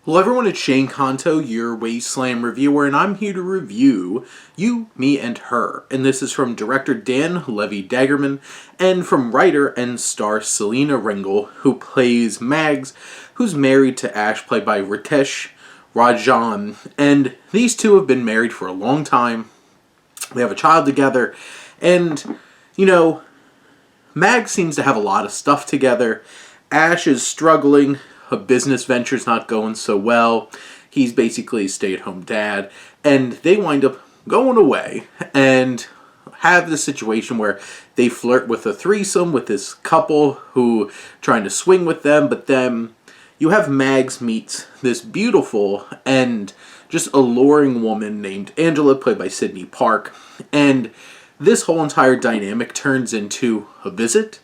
Hello everyone, it's Shane Kanto, your Wasteland Reviewer, and I'm here to review You, Me, and Her. And this is from director Dan Levy Dagerman, and from writer and star Selena Ringel, who plays Mags, who's married to Ash, played by Ritesh Rajan. And these two have been married for a long time. They have a child together, and, Mags seems to have a lot of stuff together. Ash is struggling. A business venture's not going so well. He's basically a stay-at-home dad. And they wind up going away and have this situation where they flirt with a threesome with this couple who trying to swing with them. But then you have Mags meets this beautiful and just alluring woman named Angela, played by Sydney Park. And this whole entire dynamic turns into a visit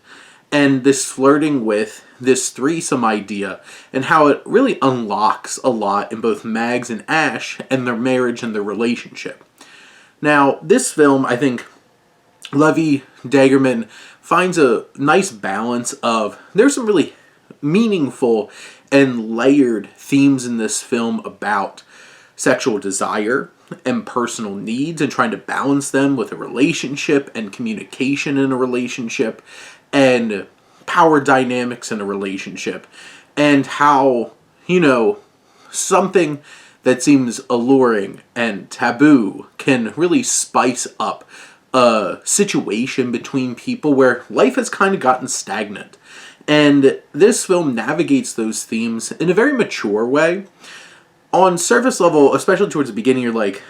and this flirting with this threesome idea, and how it really unlocks a lot in both Mags and Ash and their marriage and their relationship. Now, this film, I think Levy Dagerman finds a nice balance of, there's some really meaningful and layered themes in this film about sexual desire and personal needs and trying to balance them with a relationship and communication in a relationship and power dynamics in a relationship, and how, something that seems alluring and taboo can really spice up a situation between people where life has kind of gotten stagnant. And this film navigates those themes in a very mature way. On surface level, especially towards the beginning, you're like,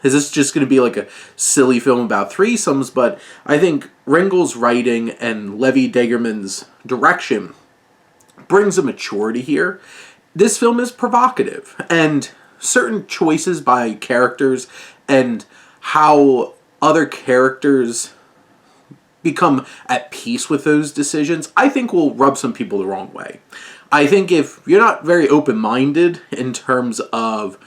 is this just going to be like a silly film about threesomes? But I think Ringel's writing and Levy Dagerman's direction brings a maturity here. This film is provocative, and certain choices by characters and how other characters become at peace with those decisions, I think will rub some people the wrong way. I think if you're not very open-minded in terms of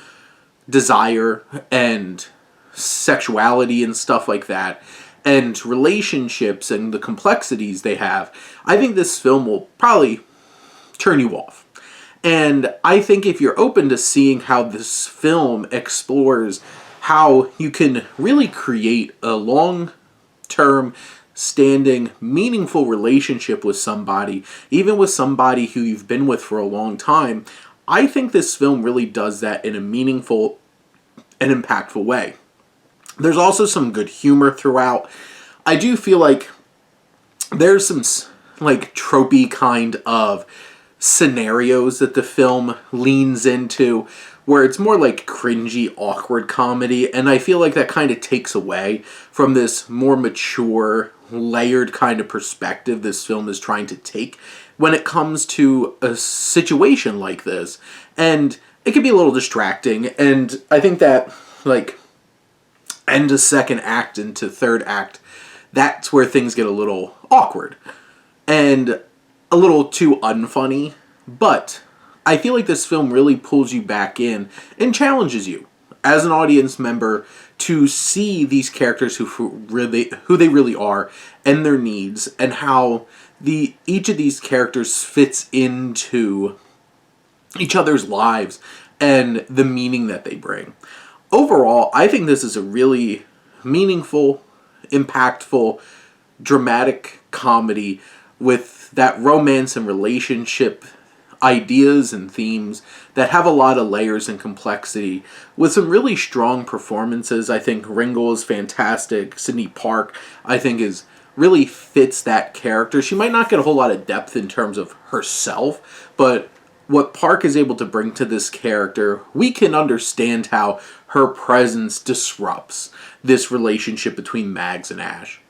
desire and sexuality and stuff like that, and relationships and the complexities they have, I think this film will probably turn you off. And I think if you're open to seeing how this film explores how you can really create a long-term, standing, meaningful relationship with somebody, even with somebody who you've been with for a long time, I think this film really does that in a meaningful and impactful way. There's also some good humor throughout. I do feel like there's some tropey kind of scenarios that the film leans into, where it's more like cringy, awkward comedy, and I feel like that kind of takes away from this more mature, layered kind of perspective this film is trying to take when it comes to a situation like this. And it can be a little distracting, and I think that, end of second act into third act, that's where things get a little awkward and a little too unfunny. But I feel like this film really pulls you back in and challenges you as an audience member to see these characters who they really are and their needs, and how each of these characters fits into each other's lives and the meaning that they bring. Overall, I think this is a really meaningful, impactful, dramatic comedy with that romance and relationship ideas and themes that have a lot of layers and complexity, with some really strong performances. I think Ringel is fantastic. Sydney Park, I think, really fits that character. She might not get a whole lot of depth in terms of herself, but what Park is able to bring to this character, we can understand how her presence disrupts this relationship between Mags and Ash.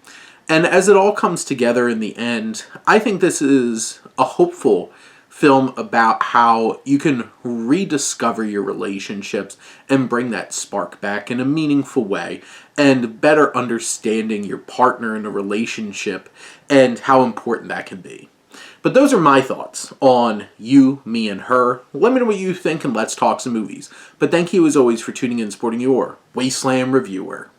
And as it all comes together in the end, I think this is a hopeful film about how you can rediscover your relationships and bring that spark back in a meaningful way, and better understanding your partner in a relationship and how important that can be. But those are my thoughts on You, Me, and Her. Let me know what you think, and let's talk some movies. But thank you as always for tuning in and supporting your Wasteland Reviewer.